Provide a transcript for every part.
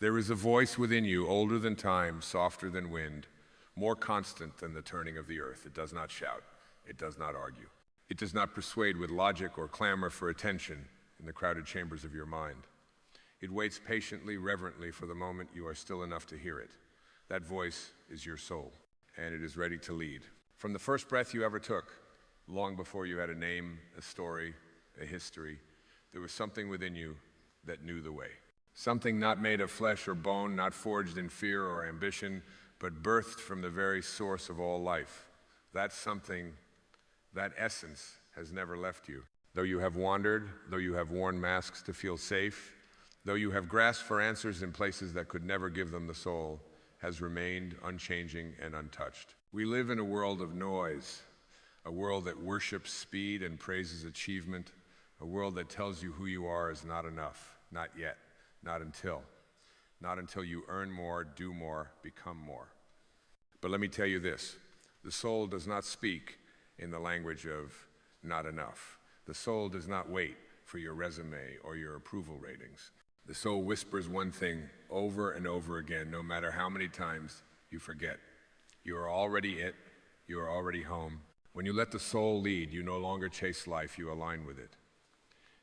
There is a voice within you, older than time, softer than wind, more constant than the turning of the earth. It does not shout. It does not argue. It does not persuade with logic or clamor for attention in the crowded chambers of your mind. It waits patiently, reverently for the moment you are still enough to hear it. That voice is your soul, and it is ready to lead. From the first breath you ever took, long before you had a name, a story, a history, there was something within you that knew the way. Something not made of flesh or bone, not forged in fear or ambition, but birthed from the very source of all life. That something, that essence, has never left you. Though you have wandered, though you have worn masks to feel safe, though you have grasped for answers in places that could never give them, the soul has remained unchanging and untouched. We live in a world of noise, a world that worships speed and praises achievement, a world that tells you who you are is not enough, not yet, not until you earn more, do more, become more. But let me tell you this, the soul does not speak in the language of not enough. The soul does not wait for your resume or your approval ratings. The soul whispers one thing over and over again, no matter how many times you forget. You are already it. You are already home. When you let the soul lead, you no longer chase life, you align with it.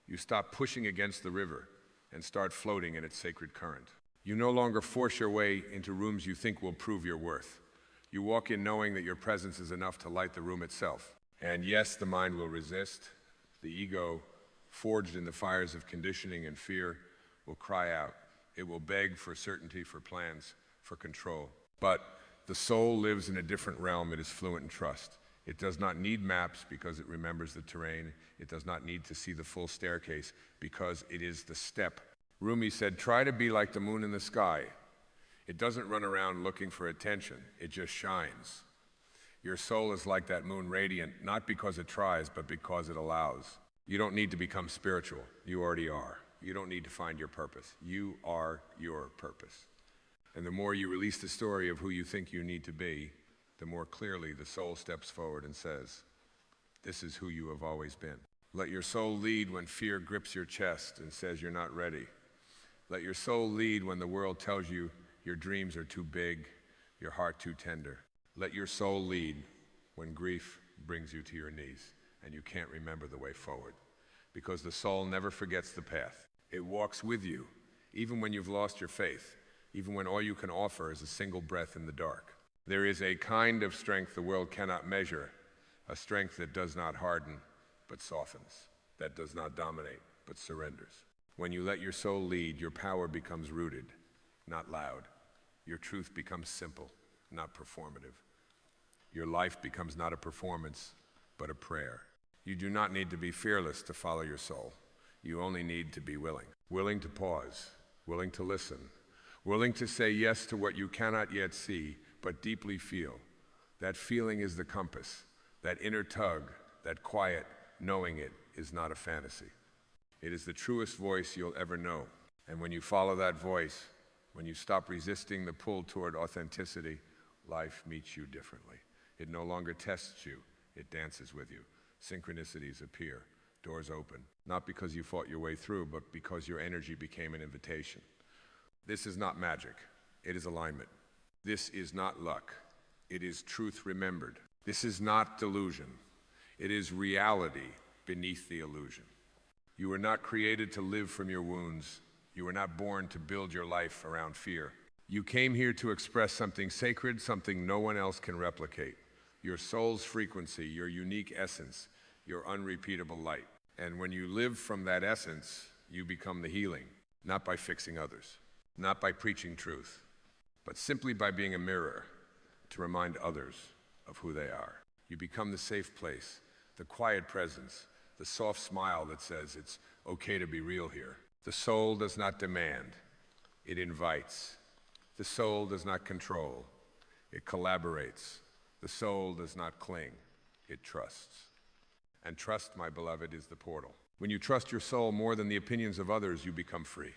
You stop pushing against the river and start floating in its sacred current. You no longer force your way into rooms you think will prove your worth. You walk in knowing that your presence is enough to light the room itself. And yes, the mind will resist. The ego, forged in the fires of conditioning and fear, will cry out. It will beg for certainty, for plans, for control. But the soul lives in a different realm. It is fluent in trust. It does not need maps because it remembers the terrain. It does not need to see the full staircase because it is the step. Rumi said, try to be like the moon in the sky. It doesn't run around looking for attention. It just shines. Your soul is like that moon, radiant, not because it tries, but because it allows. You don't need to become spiritual. You already are. You don't need to find your purpose. You are your purpose. And the more you release the story of who you think you need to be, the more clearly the soul steps forward and says, this is who you have always been. Let your soul lead when fear grips your chest and says you're not ready. Let your soul lead when the world tells you your dreams are too big, your heart too tender. Let your soul lead when grief brings you to your knees and you can't remember the way forward. Because the soul never forgets the path. It walks with you, even when you've lost your faith, even when all you can offer is a single breath in the dark. There is a kind of strength the world cannot measure, a strength that does not harden, but softens, that does not dominate, but surrenders. When you let your soul lead, your power becomes rooted, not loud. Your truth becomes simple, not performative. Your life becomes not a performance, but a prayer. You do not need to be fearless to follow your soul. You only need to be willing. Willing to pause, willing to listen, willing to say yes to what you cannot yet see, but deeply feel. That feeling is the compass. That inner tug, that quiet knowing it is not a fantasy. It is the truest voice you'll ever know. And when you follow that voice, when you stop resisting the pull toward authenticity, life meets you differently. It no longer tests you, it dances with you. Synchronicities appear, doors open, not because you fought your way through, but because your energy became an invitation. This is not magic, it is alignment. This is not luck, it is truth remembered. This is not delusion, it is reality beneath the illusion. You were not created to live from your wounds. You were not born to build your life around fear. You came here to express something sacred, something no one else can replicate. Your soul's frequency, your unique essence, your unrepeatable light. And when you live from that essence, you become the healing, not by fixing others, not by preaching truth, but simply by being a mirror to remind others of who they are. You become the safe place, the quiet presence, the soft smile that says it's okay to be real here. The soul does not demand, it invites. The soul does not control, it collaborates. The soul does not cling, it trusts. And trust, my beloved, is the portal. When you trust your soul more than the opinions of others, you become free.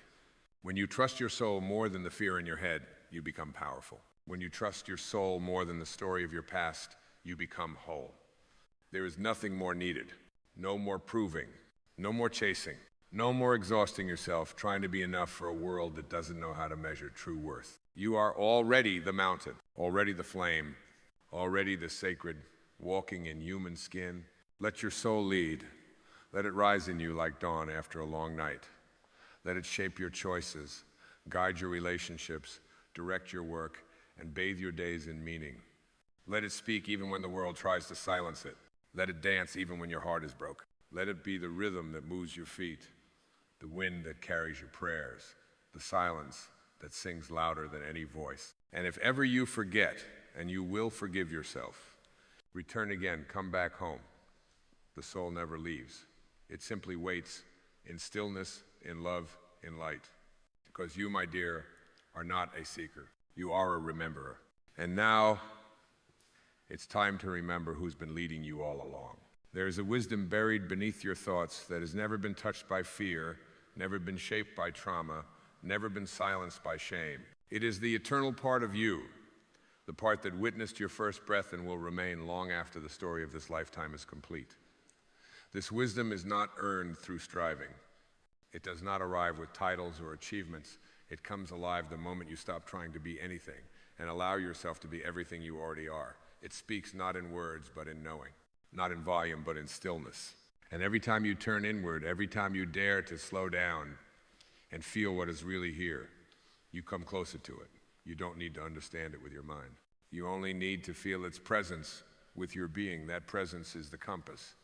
When you trust your soul more than the fear in your head, you become powerful. When you trust your soul more than the story of your past, you become whole. There is nothing more needed. No more proving, no more chasing, No more exhausting yourself trying to be enough for a world that doesn't know how to measure true worth. You are already the mountain, already the flame, already the sacred, walking in human skin. Let your soul lead. Let it rise in you like dawn after a long night. Let it shape your choices, guide your relationships, direct your work, and bathe your days in meaning. Let it speak even when the world tries to silence it. Let it dance even when your heart is broken. Let it be the rhythm that moves your feet, the wind that carries your prayers, the silence that sings louder than any voice. And if ever you forget, and you will forgive yourself, return again, come back home. The soul never leaves. It simply waits in stillness, in love, in light. Because you, my dear, are not a seeker. You are a rememberer. And now, it's time to remember who's been leading you all along. There is a wisdom buried beneath your thoughts that has never been touched by fear, never been shaped by trauma, never been silenced by shame. It is the eternal part of you, the part that witnessed your first breath and will remain long after the story of this lifetime is complete. This wisdom is not earned through striving. It does not arrive with titles or achievements. It comes alive the moment you stop trying to be anything and allow yourself to be everything you already are. It speaks not in words, but in knowing, not in volume, but in stillness. And every time you turn inward, every time you dare to slow down and feel what is really here, you come closer to it. You don't need to understand it with your mind. You only need to feel its presence with your being. That presence is the compass.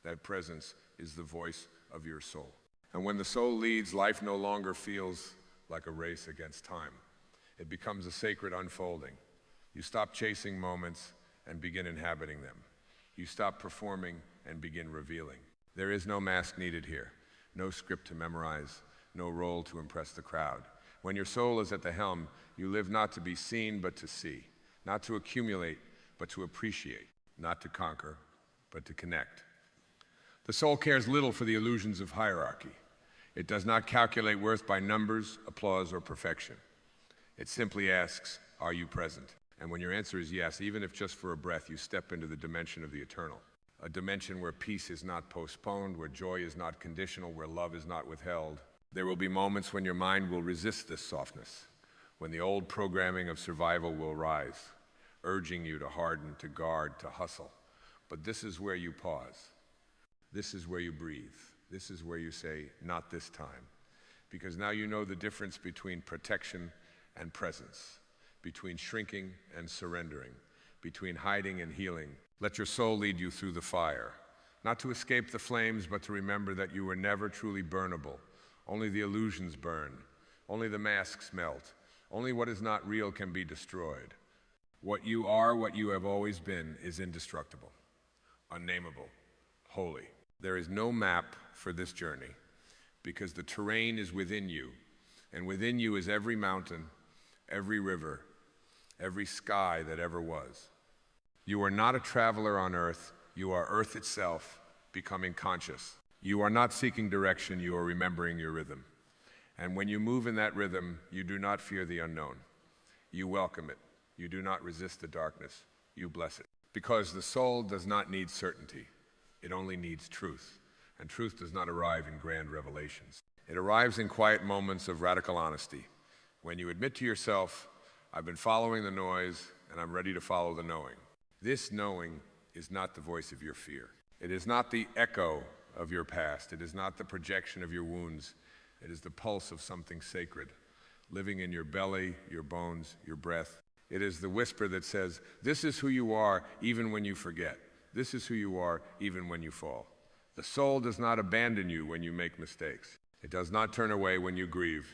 That presence is the voice of your soul. And when the soul leads, life no longer feels like a race against time. It becomes a sacred unfolding. You stop chasing moments and begin inhabiting them. You stop performing and begin revealing. There is no mask needed here, no script to memorize, no role to impress the crowd. When your soul is at the helm, you live not to be seen, but to see, not to accumulate, but to appreciate, not to conquer, but to connect. The soul cares little for the illusions of hierarchy. It does not calculate worth by numbers, applause, or perfection. It simply asks, are you present? And when your answer is yes, even if just for a breath, you step into the dimension of the eternal, a dimension where peace is not postponed, where joy is not conditional, where love is not withheld. There will be moments when your mind will resist this softness, when the old programming of survival will rise, urging you to harden, to guard, to hustle. But this is where you pause. This is where you breathe. This is where you say, not this time. Because now you know the difference between protection and presence, between shrinking and surrendering, between hiding and healing. Let your soul lead you through the fire, not to escape the flames, but to remember that you were never truly burnable. Only the illusions burn. Only the masks melt. Only what is not real can be destroyed. What you are, what you have always been, is indestructible, unnameable, holy. There is no map for this journey because the terrain is within you, and within you is every mountain, every river, every sky that ever was. You are not a traveler on earth. You are earth itself, becoming conscious. You are not seeking direction. You are remembering your rhythm. And when you move in that rhythm, you do not fear the unknown. You welcome it. You do not resist the darkness. You bless it. Because the soul does not need certainty. It only needs truth. And truth does not arrive in grand revelations. It arrives in quiet moments of radical honesty. When you admit to yourself, I've been following the noise, and I'm ready to follow the knowing. This knowing is not the voice of your fear. It is not the echo of your past. It is not the projection of your wounds. It is the pulse of something sacred, living in your belly, your bones, your breath. It is the whisper that says, this is who you are even when you forget. This is who you are even when you fall. The soul does not abandon you when you make mistakes. It does not turn away when you grieve.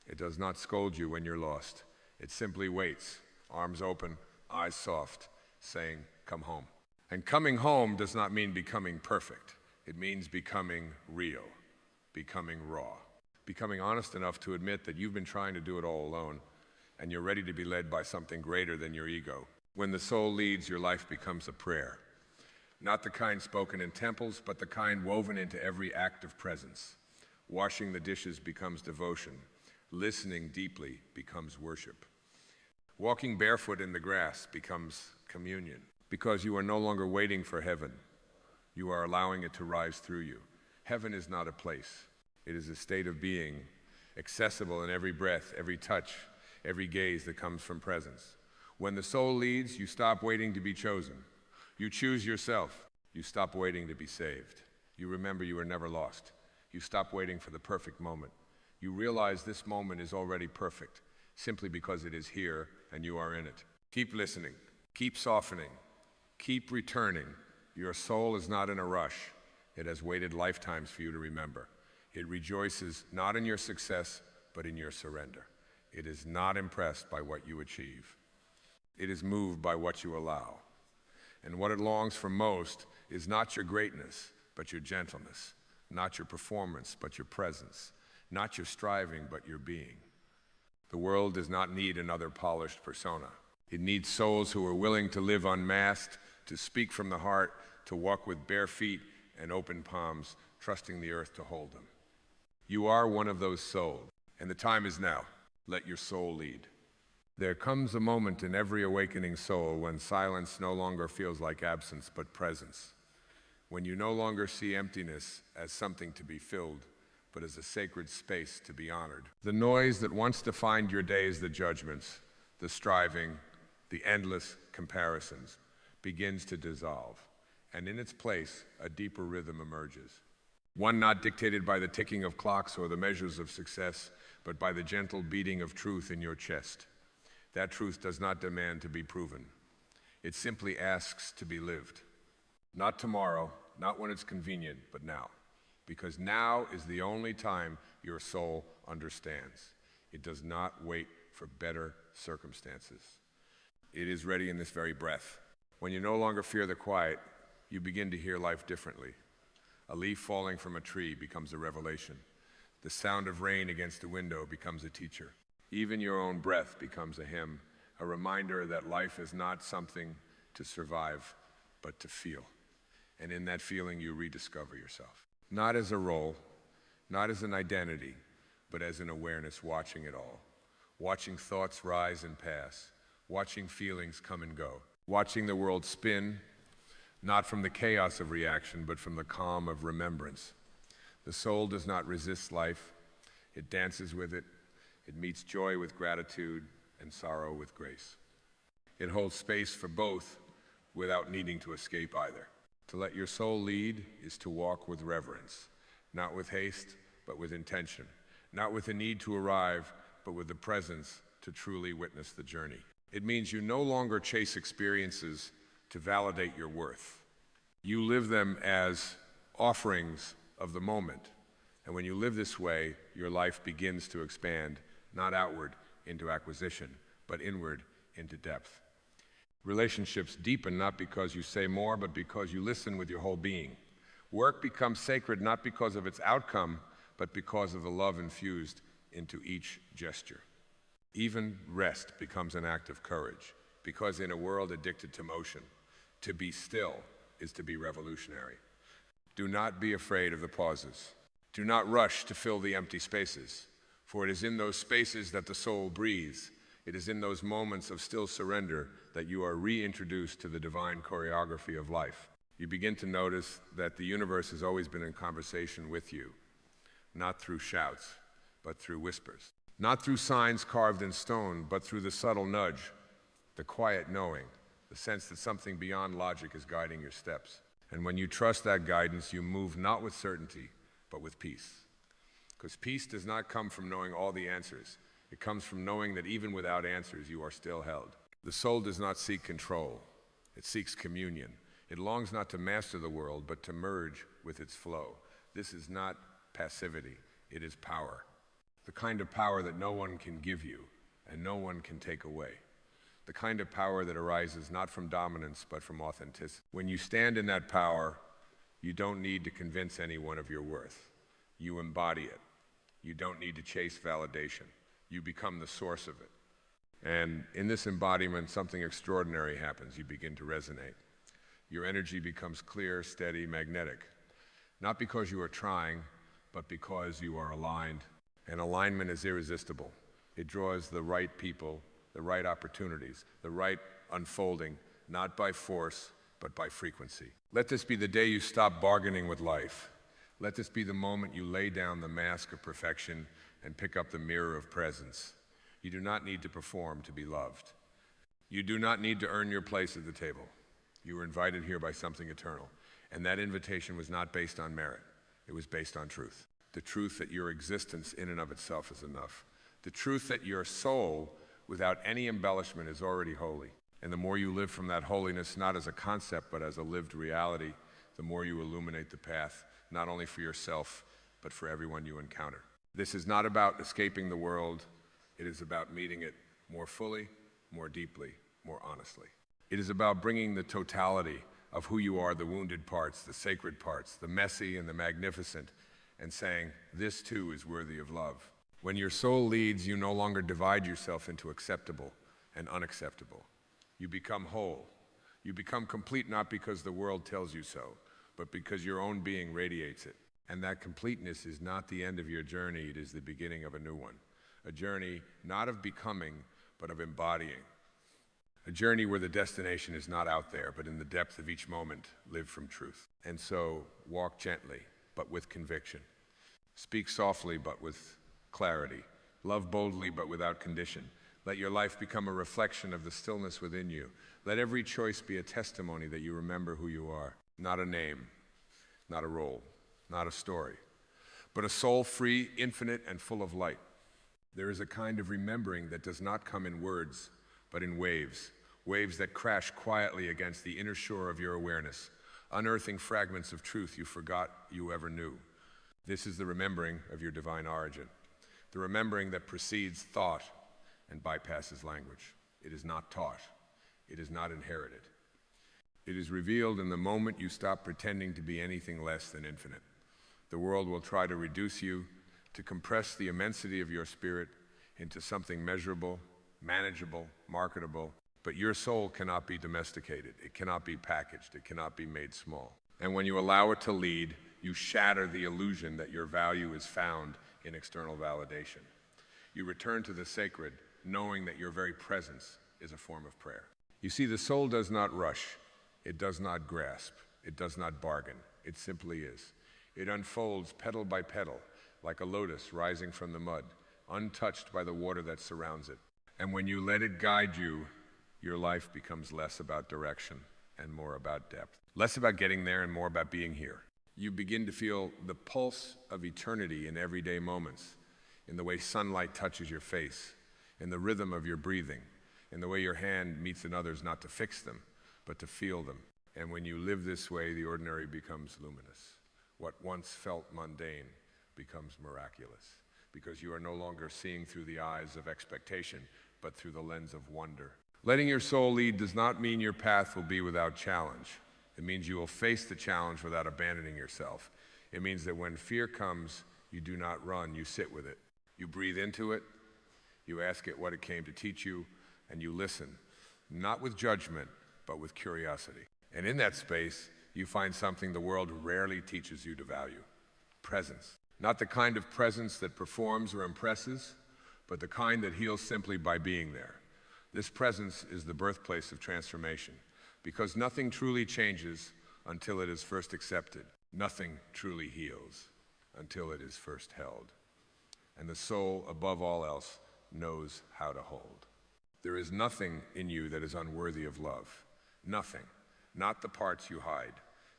It does not scold you when you're lost. It simply waits, arms open, eyes soft, saying, come home. And coming home does not mean becoming perfect. It means becoming real, becoming raw, becoming honest enough to admit that you've been trying to do it all alone, and you're ready to be led by something greater than your ego. When the soul leads, your life becomes a prayer. Not the kind spoken in temples, but the kind woven into every act of presence. Washing the dishes becomes devotion. Listening deeply becomes worship. Walking barefoot in the grass becomes communion. Because you are no longer waiting for heaven. You are allowing it to rise through you. Heaven is not a place. It is a state of being, accessible in every breath, every touch, every gaze that comes from presence. When the soul leads, you stop waiting to be chosen. You choose yourself. You stop waiting to be saved. You remember you were never lost. You stop waiting for the perfect moment. You realize this moment is already perfect, simply because it is here and you are in it. Keep listening. Keep softening. Keep returning. Your soul is not in a rush. It has waited lifetimes for you to remember. It rejoices not in your success, but in your surrender. It is not impressed by what you achieve. It is moved by what you allow. And what it longs for most is not your greatness, but your gentleness. Not your performance, but your presence. Not your striving, but your being. The world does not need another polished persona. It needs souls who are willing to live unmasked, to speak from the heart, to walk with bare feet and open palms, trusting the earth to hold them. You are one of those souls, and the time is now. Let your soul lead. There comes a moment in every awakening soul when silence no longer feels like absence but presence, when you no longer see emptiness as something to be filled, but as a sacred space to be honored. The noise that once defined your days, the judgments, the striving, the endless comparisons, begins to dissolve, and in its place, a deeper rhythm emerges. One not dictated by the ticking of clocks or the measures of success, but by the gentle beating of truth in your chest. That truth does not demand to be proven. It simply asks to be lived. Not tomorrow, not when it's convenient, but now. Because now is the only time your soul understands. It does not wait for better circumstances. It is ready in this very breath. When you no longer fear the quiet, you begin to hear life differently. A leaf falling from a tree becomes a revelation. The sound of rain against the window becomes a teacher. Even your own breath becomes a hymn, a reminder that life is not something to survive, but to feel. And in that feeling, you rediscover yourself. Not as a role, not as an identity, but as an awareness watching it all. Watching thoughts rise and pass, watching feelings come and go, watching the world spin, not from the chaos of reaction, but from the calm of remembrance. The soul does not resist life. It dances with it. It meets joy with gratitude and sorrow with grace. It holds space for both without needing to escape either. To let your soul lead is to walk with reverence, not with haste, but with intention, not with the need to arrive, but with the presence to truly witness the journey. It means you no longer chase experiences to validate your worth. You live them as offerings of the moment. And when you live this way, your life begins to expand, not outward into acquisition, but inward into depth. Relationships deepen not because you say more, but because you listen with your whole being. Work becomes sacred not because of its outcome, but because of the love infused into each gesture. Even rest becomes an act of courage, because in a world addicted to motion, to be still is to be revolutionary. Do not be afraid of the pauses. Do not rush to fill the empty spaces, for it is in those spaces that the soul breathes. It is in those moments of still surrender that you are reintroduced to the divine choreography of life. You begin to notice that the universe has always been in conversation with you, not through shouts, but through whispers. Not through signs carved in stone, but through the subtle nudge, the quiet knowing, the sense that something beyond logic is guiding your steps. And when you trust that guidance, you move not with certainty, but with peace. Because peace does not come from knowing all the answers. It comes from knowing that even without answers, you are still held. The soul does not seek control. It seeks communion. It longs not to master the world, but to merge with its flow. This is not passivity. It is power. The kind of power that no one can give you and no one can take away. The kind of power that arises not from dominance, but from authenticity. When you stand in that power, you don't need to convince anyone of your worth. You embody it. You don't need to chase validation. You become the source of it. And in this embodiment, something extraordinary happens. You begin to resonate. Your energy becomes clear, steady, magnetic. Not because you are trying, but because you are aligned. And alignment is irresistible. It draws the right people, the right opportunities, the right unfolding, not by force, but by frequency. Let this be the day you stop bargaining with life. Let this be the moment you lay down the mask of perfection and pick up the mirror of presence. You do not need to perform to be loved. You do not need to earn your place at the table. You were invited here by something eternal, and that invitation was not based on merit. It was based on truth. The truth that your existence in and of itself is enough. The truth that your soul, without any embellishment, is already holy. And the more you live from that holiness, not as a concept, but as a lived reality, the more you illuminate the path, not only for yourself, but for everyone you encounter. This is not about escaping the world. It is about meeting it more fully, more deeply, more honestly. It is about bringing the totality of who you are, the wounded parts, the sacred parts, the messy and the magnificent, and saying, this too is worthy of love. When your soul leads, you no longer divide yourself into acceptable and unacceptable. You become whole. You become complete not because the world tells you so, but because your own being radiates it. And that completeness is not the end of your journey, it is the beginning of a new one. A journey not of becoming, but of embodying. A journey where the destination is not out there, but in the depth of each moment, live from truth. And so, walk gently, but with conviction. Speak softly, but with clarity. Love boldly, but without condition. Let your life become a reflection of the stillness within you. Let every choice be a testimony that you remember who you are. Not a name, not a role, not a story, but a soul free, infinite, and full of light. There is a kind of remembering that does not come in words, but in waves. Waves that crash quietly against the inner shore of your awareness, unearthing fragments of truth you forgot you ever knew. This is the remembering of your divine origin, the remembering that precedes thought and bypasses language. It is not taught. It is not inherited. It is revealed in the moment you stop pretending to be anything less than infinite. The world will try to reduce you, to compress the immensity of your spirit into something measurable, manageable, marketable, but your soul cannot be domesticated. It cannot be packaged. It cannot be made small. And when you allow it to lead, you shatter the illusion that your value is found in external validation. You return to the sacred, knowing that your very presence is a form of prayer. You see, the soul does not rush. It does not grasp. It does not bargain. It simply is. It unfolds petal by petal, like a lotus rising from the mud, untouched by the water that surrounds it. And when you let it guide you, your life becomes less about direction and more about depth. Less about getting there and more about being here. You begin to feel the pulse of eternity in everyday moments, in the way sunlight touches your face, in the rhythm of your breathing, in the way your hand meets another's not to fix them, but to feel them. And when you live this way, the ordinary becomes luminous. What once felt mundane becomes miraculous, because you are no longer seeing through the eyes of expectation, but through the lens of wonder. Letting your soul lead does not mean your path will be without challenge. It means you will face the challenge without abandoning yourself. It means that when fear comes, you do not run, you sit with it. You breathe into it, you ask it what it came to teach you, and you listen, not with judgment, but with curiosity. And in that space, you find something the world rarely teaches you to value: presence. Not the kind of presence that performs or impresses, but the kind that heals simply by being there. This presence is the birthplace of transformation, because nothing truly changes until it is first accepted. Nothing truly heals until it is first held. And the soul, above all else, knows how to hold. There is nothing in you that is unworthy of love. Nothing. Not the parts you hide,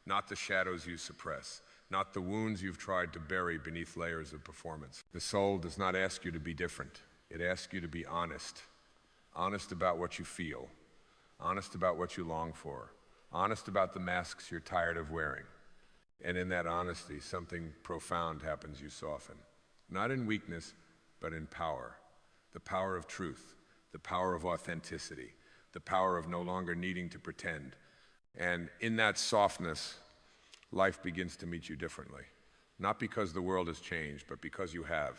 not the shadows you suppress, not the wounds you've tried to bury beneath layers of performance. The soul does not ask you to be different. It asks you to be honest. Honest about what you feel. Honest about what you long for. Honest about the masks you're tired of wearing. And in that honesty, something profound happens. You soften. Not in weakness, but in power. The power of truth. The power of authenticity. The power of no longer needing to pretend. And in that softness, life begins to meet you differently. Not because the world has changed, but because you have.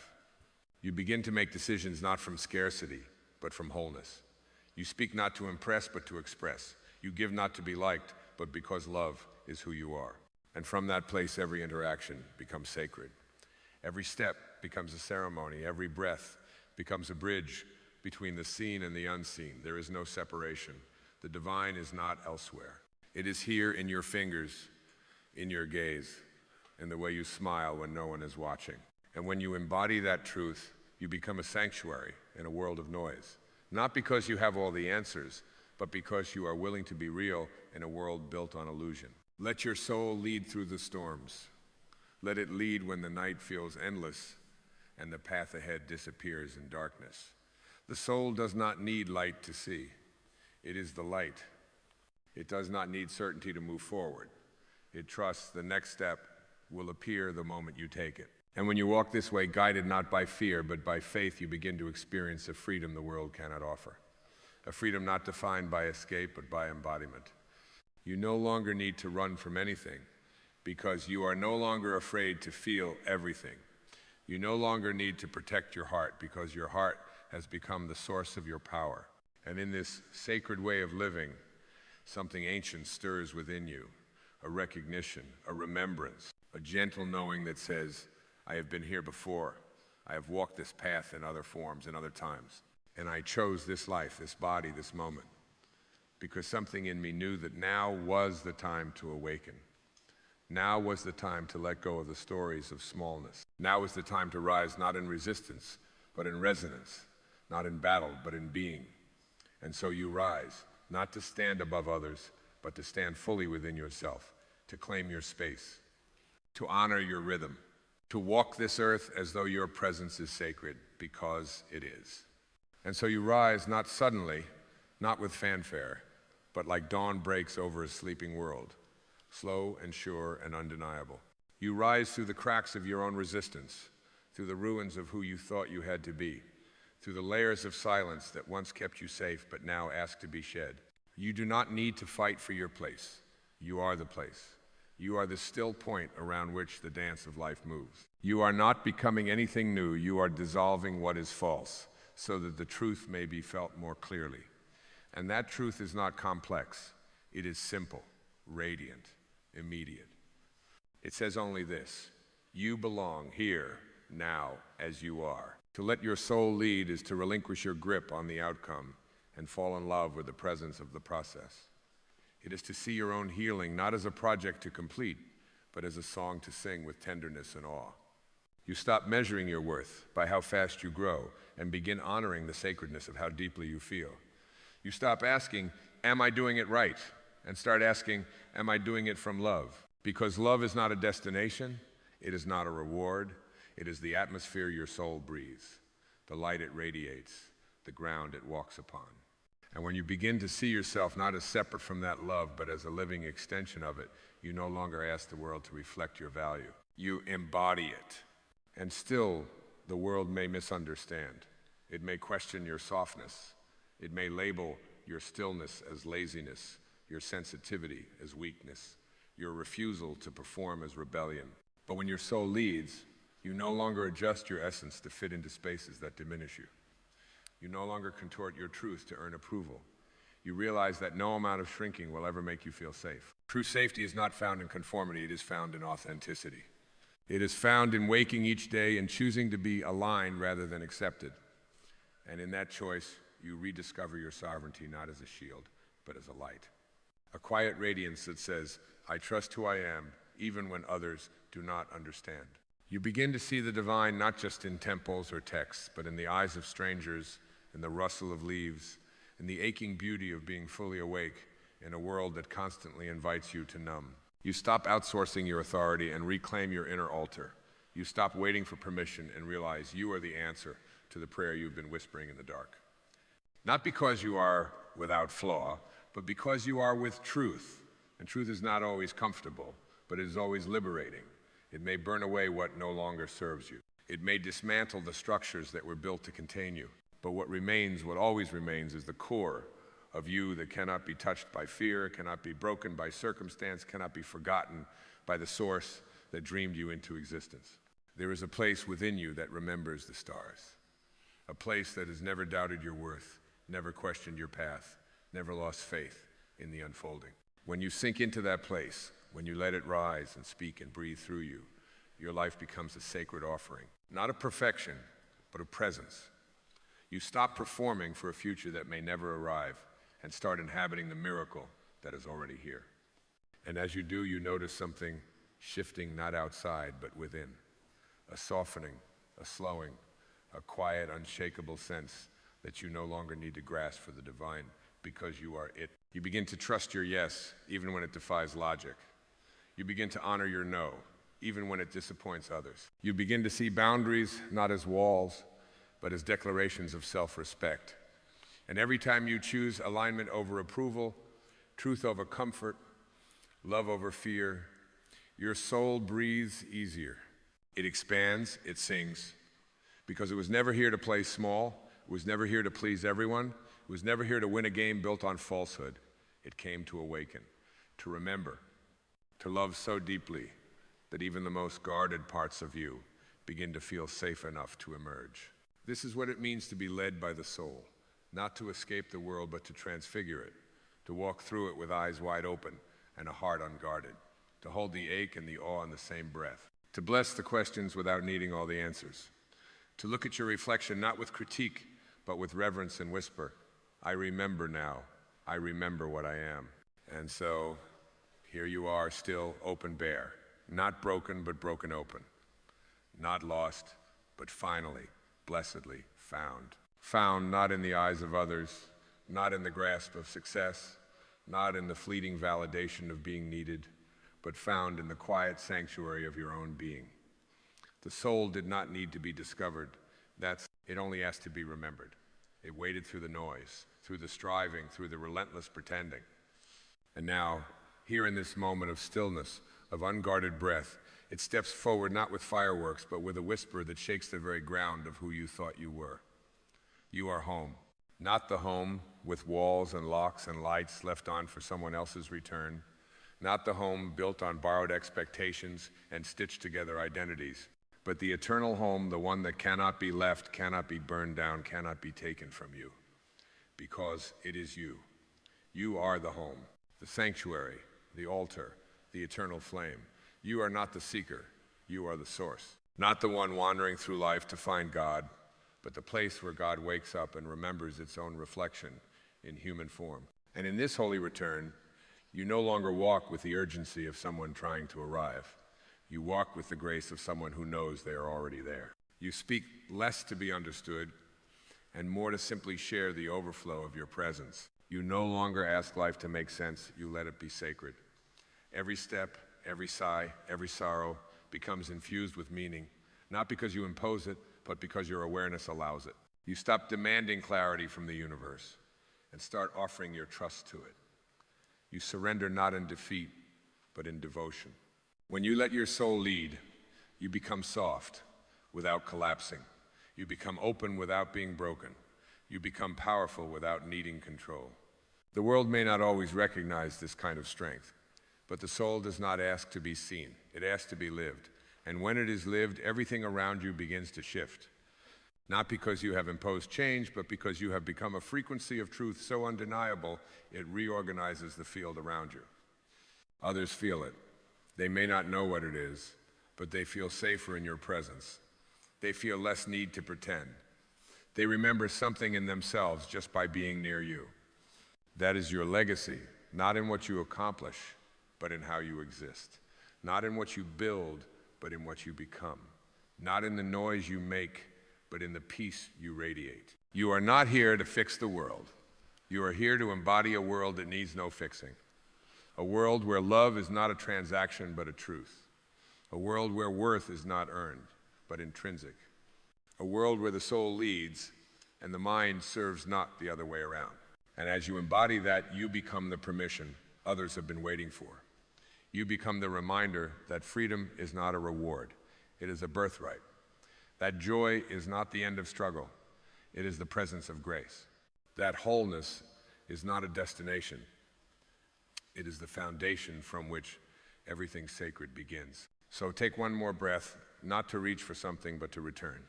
You begin to make decisions not from scarcity, but from wholeness. You speak not to impress, but to express. You give not to be liked, but because love is who you are. And from that place, every interaction becomes sacred. Every step becomes a ceremony. Every breath becomes a bridge between the seen and the unseen. There is no separation. The divine is not elsewhere. It is here in your fingers, in your gaze. in the way you smile when no one is watching. And when you embody that truth, you become a sanctuary in a world of noise. Not because you have all the answers, but because you are willing to be real in a world built on illusion. Let your soul lead through the storms. Let it lead when the night feels endless and the path ahead disappears in darkness. The soul does not need light to see. It is the light. It does not need certainty to move forward. It trusts the next step will appear the moment you take it. And when you walk this way, guided not by fear, but by faith, you begin to experience a freedom the world cannot offer. A freedom not defined by escape, but by embodiment. You no longer need to run from anything because you are no longer afraid to feel everything. You no longer need to protect your heart because your heart has become the source of your power. And in this sacred way of living, something ancient stirs within you, a recognition, a remembrance, a gentle knowing that says, I have been here before. I have walked this path in other forms, in other times. And I chose this life, this body, this moment, because something in me knew that now was the time to awaken. Now was the time to let go of the stories of smallness. Now was the time to rise not in resistance, but in resonance, not in battle, but in being. And so you rise, not to stand above others, but to stand fully within yourself, to claim your space, to honor your rhythm, to walk this earth as though your presence is sacred, because it is. And so you rise not suddenly, not with fanfare, but like dawn breaks over a sleeping world, slow and sure and undeniable. You rise through the cracks of your own resistance, through the ruins of who you thought you had to be, through the layers of silence that once kept you safe but now ask to be shed. You do not need to fight for your place. You are the place. You are the still point around which the dance of life moves. You are not becoming anything new. You are dissolving what is false so that the truth may be felt more clearly. And that truth is not complex. It is simple, radiant, immediate. It says only this: you belong here, now, as you are. To let your soul lead is to relinquish your grip on the outcome and fall in love with the presence of the process. It is to see your own healing not as a project to complete, but as a song to sing with tenderness and awe. You stop measuring your worth by how fast you grow and begin honoring the sacredness of how deeply you feel. You stop asking, am I doing it right? And start asking, am I doing it from love? Because love is not a destination, it is not a reward, it is the atmosphere your soul breathes, the light it radiates, the ground it walks upon. And when you begin to see yourself not as separate from that love, but as a living extension of it, you no longer ask the world to reflect your value. You embody it. And still, the world may misunderstand. It may question your softness. It may label your stillness as laziness, your sensitivity as weakness, your refusal to perform as rebellion. But when your soul leads, you no longer adjust your essence to fit into spaces that diminish you. You no longer contort your truth to earn approval. You realize that no amount of shrinking will ever make you feel safe. True safety is not found in conformity, it is found in authenticity. It is found in waking each day and choosing to be aligned rather than accepted. And in that choice, you rediscover your sovereignty not as a shield, but as a light. A quiet radiance that says, I trust who I am, even when others do not understand. You begin to see the divine not just in temples or texts, but in the eyes of strangers, in the rustle of leaves, in the aching beauty of being fully awake in a world that constantly invites you to numb. You stop outsourcing your authority and reclaim your inner altar. You stop waiting for permission and realize you are the answer to the prayer you've been whispering in the dark. Not because you are without flaw, but because you are with truth. And truth is not always comfortable, but it is always liberating. It may burn away what no longer serves you. It may dismantle the structures that were built to contain you. But what remains, what always remains, is the core of you that cannot be touched by fear, cannot be broken by circumstance, cannot be forgotten by the source that dreamed you into existence. There is a place within you that remembers the stars, a place that has never doubted your worth, never questioned your path, never lost faith in the unfolding. When you sink into that place, when you let it rise and speak and breathe through you, your life becomes a sacred offering, not of perfection, but of presence. You stop performing for a future that may never arrive and start inhabiting the miracle that is already here. And as you do, you notice something shifting not outside but within, a softening, a slowing, a quiet, unshakable sense that you no longer need to grasp for the divine because you are it. You begin to trust your yes even when it defies logic. You begin to honor your no even when it disappoints others. You begin to see boundaries not as walls but as declarations of self-respect. And every time you choose alignment over approval, truth over comfort, love over fear, your soul breathes easier. It expands, it sings, because it was never here to play small, it was never here to please everyone, it was never here to win a game built on falsehood. It came to awaken, to remember, to love so deeply that even the most guarded parts of you begin to feel safe enough to emerge. This is what it means to be led by the soul, not to escape the world, but to transfigure it, to walk through it with eyes wide open and a heart unguarded, to hold the ache and the awe in the same breath, to bless the questions without needing all the answers, to look at your reflection not with critique, but with reverence and whisper, I remember now, I remember what I am. And so here you are, still open bare, not broken, but broken open, not lost, but finally, blessedly found. Found not in the eyes of others, not in the grasp of success, not in the fleeting validation of being needed, but found in the quiet sanctuary of your own being. The soul did not need to be discovered. It only asked to be remembered. It waded through the noise, through the striving, through the relentless pretending. And now, here in this moment of stillness, of unguarded breath, it steps forward not with fireworks, but with a whisper that shakes the very ground of who you thought you were. You are home. Not the home with walls and locks and lights left on for someone else's return. Not the home built on borrowed expectations and stitched together identities, but the eternal home, the one that cannot be left, cannot be burned down, cannot be taken from you, because it is you. You are the home, the sanctuary, the altar, the eternal flame. You are not the seeker, you are the source. Not the one wandering through life to find God, but the place where God wakes up and remembers its own reflection in human form. And in this holy return, you no longer walk with the urgency of someone trying to arrive. You walk with the grace of someone who knows they are already there. You speak less to be understood and more to simply share the overflow of your presence. You no longer ask life to make sense, you let it be sacred. Every step, every sigh, every sorrow becomes infused with meaning, not because you impose it, but because your awareness allows it. You stop demanding clarity from the universe and start offering your trust to it. You surrender not in defeat, but in devotion. When you let your soul lead, you become soft without collapsing. You become open without being broken. You become powerful without needing control. The world may not always recognize this kind of strength, but the soul does not ask to be seen. It asks to be lived. And when it is lived, everything around you begins to shift. Not because you have imposed change, but because you have become a frequency of truth so undeniable, it reorganizes the field around you. Others feel it. They may not know what it is, but they feel safer in your presence. They feel less need to pretend. They remember something in themselves just by being near you. That is your legacy, not in what you accomplish, but in how you exist. Not in what you build, but in what you become. Not in the noise you make, but in the peace you radiate. You are not here to fix the world. You are here to embody a world that needs no fixing. A world where love is not a transaction, but a truth. A world where worth is not earned, but intrinsic. A world where the soul leads and the mind serves not the other way around. And as you embody that, you become the permission others have been waiting for. You become the reminder that freedom is not a reward. It is a birthright. That joy is not the end of struggle. It is the presence of grace. That wholeness is not a destination. It is the foundation from which everything sacred begins. So take one more breath, not to reach for something, but to return,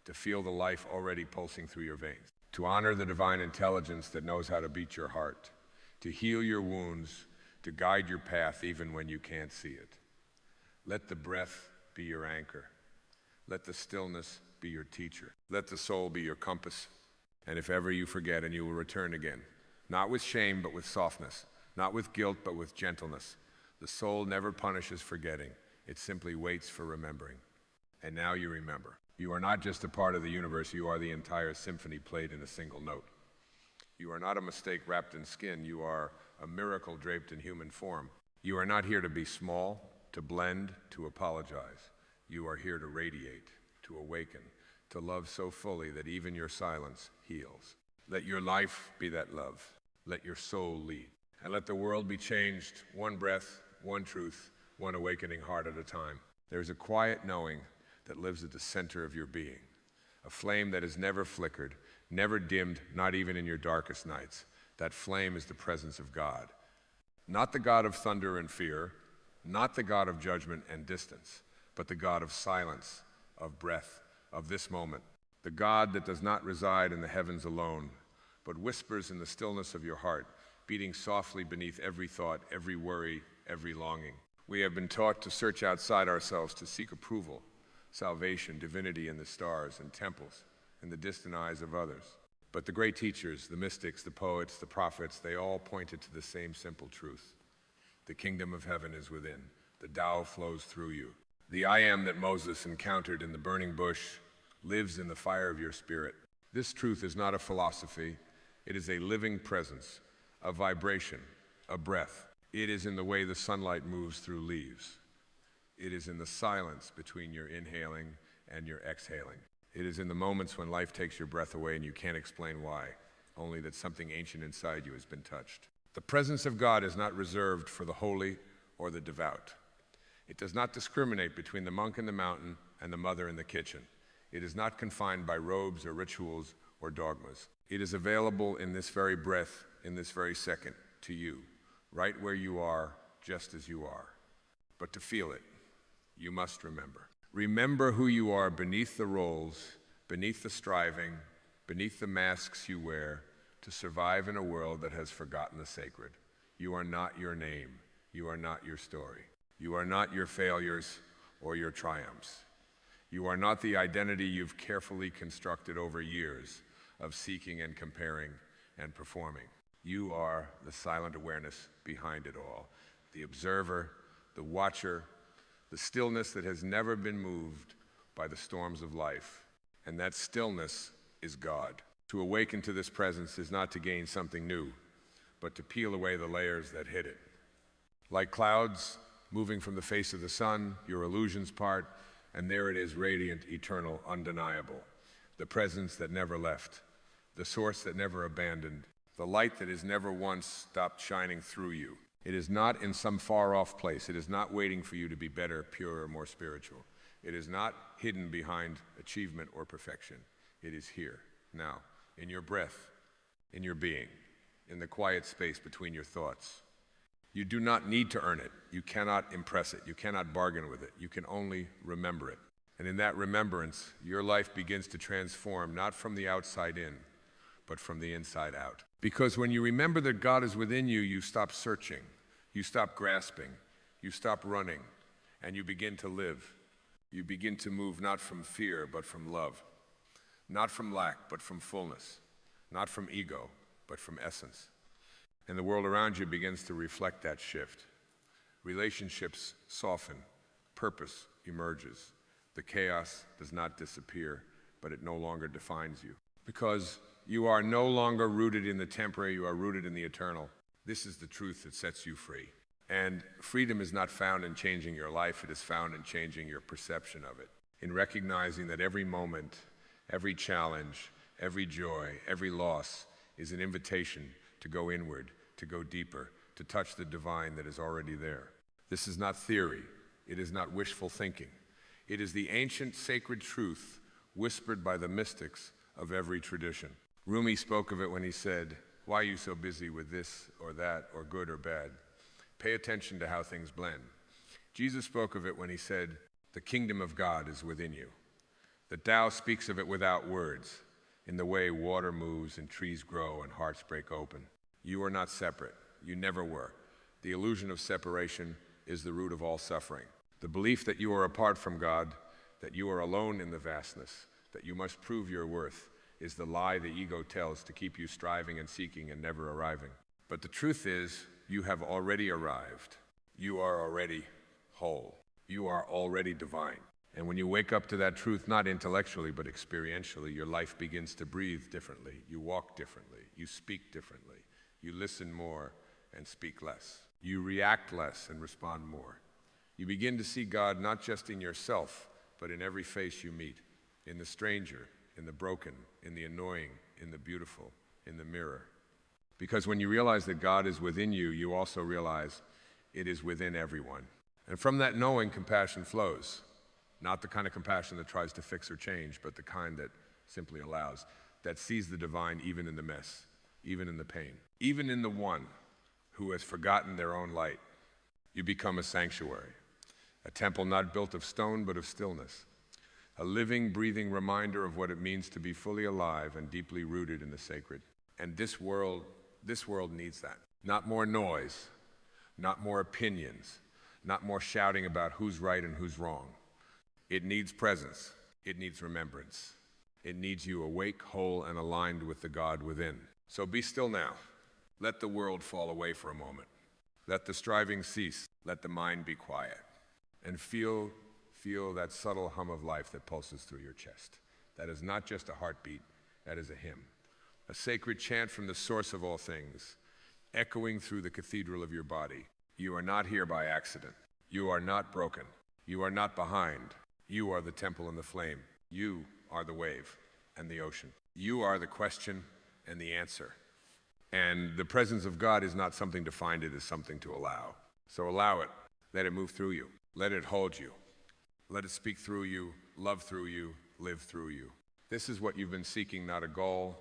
to feel the life already pulsing through your veins, to honor the divine intelligence that knows how to beat your heart, to heal your wounds, to guide your path even when you can't see it. Let the breath be your anchor. Let the stillness be your teacher. Let the soul be your compass. And if ever you forget, and you will return again, not with shame, but with softness, not with guilt, but with gentleness. The soul never punishes forgetting. It simply waits for remembering. And now you remember. You are not just a part of the universe, you are the entire symphony played in a single note. You are not a mistake wrapped in skin, you are a miracle draped in human form. You are not here to be small, to blend, to apologize. You are here to radiate, to awaken, to love so fully that even your silence heals. Let your life be that love. Let your soul lead. And let the world be changed one breath, one truth, one awakening heart at a time. There is a quiet knowing that lives at the center of your being, a flame that has never flickered, never dimmed, not even in your darkest nights. That flame is the presence of God. Not the God of thunder and fear, not the God of judgment and distance, but the God of silence, of breath, of this moment. The God that does not reside in the heavens alone, but whispers in the stillness of your heart, beating softly beneath every thought, every worry, every longing. We have been taught to search outside ourselves, to seek approval, salvation, divinity in the stars and temples, in the distant eyes of others. But the great teachers, the mystics, the poets, the prophets, they all pointed to the same simple truth. The kingdom of heaven is within. The Tao flows through you. The I am that Moses encountered in the burning bush lives in the fire of your spirit. This truth is not a philosophy. It is a living presence, a vibration, a breath. It is in the way the sunlight moves through leaves. It is in the silence between your inhaling and your exhaling. It is in the moments when life takes your breath away and you can't explain why, only that something ancient inside you has been touched. The presence of God is not reserved for the holy or the devout. It does not discriminate between the monk in the mountain and the mother in the kitchen. It is not confined by robes or rituals or dogmas. It is available in this very breath, in this very second, to you, right where you are, just as you are. But to feel it, you must remember. Remember who you are beneath the roles, beneath the striving, beneath the masks you wear to survive in a world that has forgotten the sacred. You are not your name. You are not your story. You are not your failures or your triumphs. You are not the identity you've carefully constructed over years of seeking and comparing and performing. You are the silent awareness behind it all, the observer, the watcher, the stillness that has never been moved by the storms of life. And that stillness is God. To awaken to this presence is not to gain something new, but to peel away the layers that hid it. Like clouds moving from the face of the sun, your illusions part, and there it is, radiant, eternal, undeniable. The presence that never left, the source that never abandoned, the light that has never once stopped shining through you. It is not in some far-off place. It is not waiting for you to be better, purer, more spiritual. It is not hidden behind achievement or perfection. It is here, now, in your breath, in your being, in the quiet space between your thoughts. You do not need to earn it. You cannot impress it. You cannot bargain with it. You can only remember it. And in that remembrance, your life begins to transform, not from the outside in, but from the inside out. Because when you remember that God is within you, you stop searching, you stop grasping, you stop running, and you begin to live. You begin to move not from fear, but from love. Not from lack, but from fullness. Not from ego, but from essence. And the world around you begins to reflect that shift. Relationships soften, purpose emerges. The chaos does not disappear, but it no longer defines you. Because you are no longer rooted in the temporary, you are rooted in the eternal. This is the truth that sets you free. And freedom is not found in changing your life, it is found in changing your perception of it. In recognizing that every moment, every challenge, every joy, every loss is an invitation to go inward, to go deeper, to touch the divine that is already there. This is not theory. It is not wishful thinking. It is the ancient sacred truth whispered by the mystics of every tradition. Rumi spoke of it when he said, "Why are you so busy with this or that or good or bad? Pay attention to how things blend." Jesus spoke of it when he said, "The kingdom of God is within you." The Tao speaks of it without words, in the way water moves and trees grow and hearts break open. You are not separate. You never were. The illusion of separation is the root of all suffering. The belief that you are apart from God, that you are alone in the vastness, that you must prove your worth, is the lie the ego tells to keep you striving and seeking and never arriving. But the truth is, you have already arrived. You are already whole. You are already divine. And when you wake up to that truth, not intellectually, but experientially, your life begins to breathe differently. You walk differently. You speak differently. You listen more and speak less. You react less and respond more. You begin to see God not just in yourself, but in every face you meet, in the stranger, in the broken, in the annoying, in the beautiful, in the mirror. Because when you realize that God is within you, you also realize it is within everyone. And from that knowing, compassion flows. Not the kind of compassion that tries to fix or change, but the kind that simply allows, that sees the divine even in the mess, even in the pain, even in the one who has forgotten their own light. You become a sanctuary, a temple not built of stone but of stillness, a living, breathing reminder of what it means to be fully alive and deeply rooted in the sacred. And this world needs that. Not more noise, not more opinions, not more shouting about who's right and who's wrong. It needs presence. It needs remembrance. It needs you awake, whole, and aligned with the God within. So be still now. Let the world fall away for a moment. Let the striving cease. Let the mind be quiet. And feel that subtle hum of life that pulses through your chest. That is not just a heartbeat. That is a hymn. A sacred chant from the source of all things, echoing through the cathedral of your body. You are not here by accident. You are not broken. You are not behind. You are the temple and the flame. You are the wave and the ocean. You are the question and the answer. And the presence of God is not something to find, it is something to allow. So allow it. Let it move through you. Let it hold you. Let it speak through you, love through you, live through you. This is what you've been seeking, not a goal,